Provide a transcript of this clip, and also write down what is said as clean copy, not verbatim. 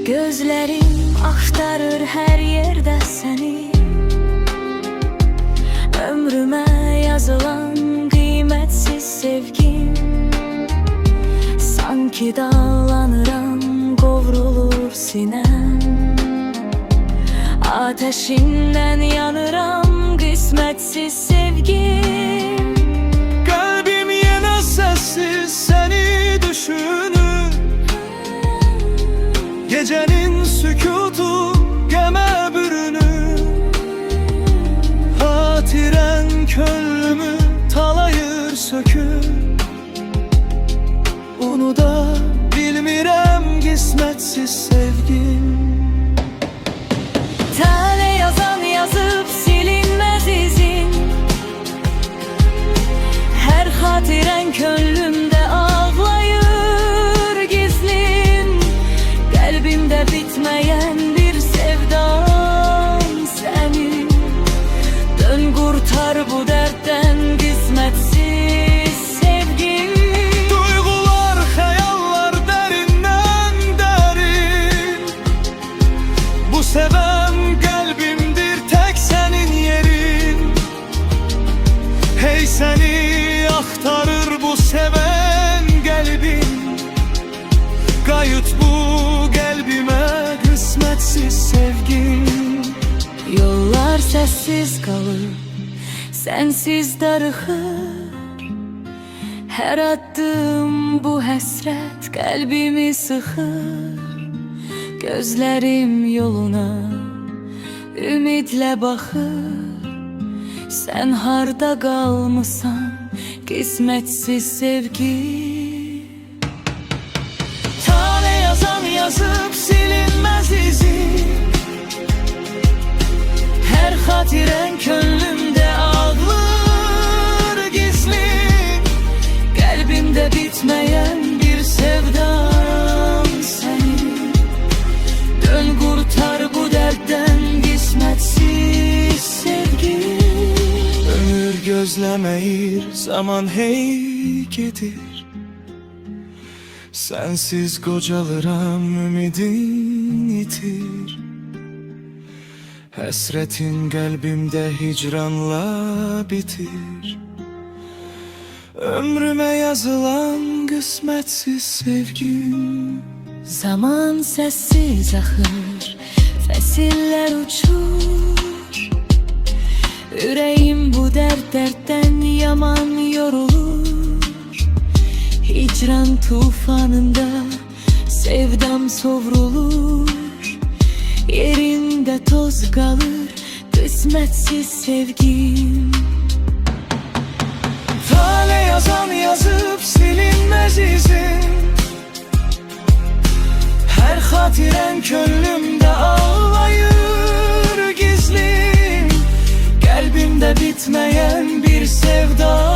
Gözlerim axtarır her yerde seni. Ömrüme yazılan kıymetsiz sevgim. Sanki dağlanıram, qovrulur sinem. Ateşinden yanıram, kısmetsiz sevgim. Kalbim yine sessiz seni düşünür. Gecenin sükutu geme bürünür. Hatiren könlümü talayır sökür. Onu da bilmirem kısmetsiz sevgim. Tale yazan yazıp silinmez izin. Her hatiren könlümde ağlayır gizlin. Kalbimde bitmeyen bir sevdam senin. Dön kurtar bu dertten kısmetsiz sevgim. Duygular, hayallar derinden derin. Bu seven kalbimdir tek senin yerin. Hey seni aktarır bu seven kalbim. Kayıt bu kalbime kısmetsiz sevgim. Yollar sessiz kalır, sensiz darıxır. Her adım bu həsrət kalbimi sıxır. Gözlerim yoluna ümidlə baxır. Sen harda qalmısan kısmetsiz sevgi. Tale yazan yazıp silinmez izin. Her hatiren könlümde ağlar gizlin. Kalbimde bitmeyen bir sevdam senin. Dön kurtar bu dertten kısmetsiz sevgi. Ömür gözlemeyir, zaman hey gedir. Sensiz kocalıram, ümidin itir. Hasretin kalbimde hicranla bitir. Ömrüme yazılan kısmetsiz sevgim. Zaman sessiz axır, fəsilər uçur. Ürəyim bu dərddən yaman yorulur. Hicran tufanında sevdam sovrulur. Yerinde toz kalır kısmetsiz sevgim. Tale yazan yazıp silinmez izin. Her hatiren könlümde ağlayır gizlin. Kalbimde bitmeyen bir sevda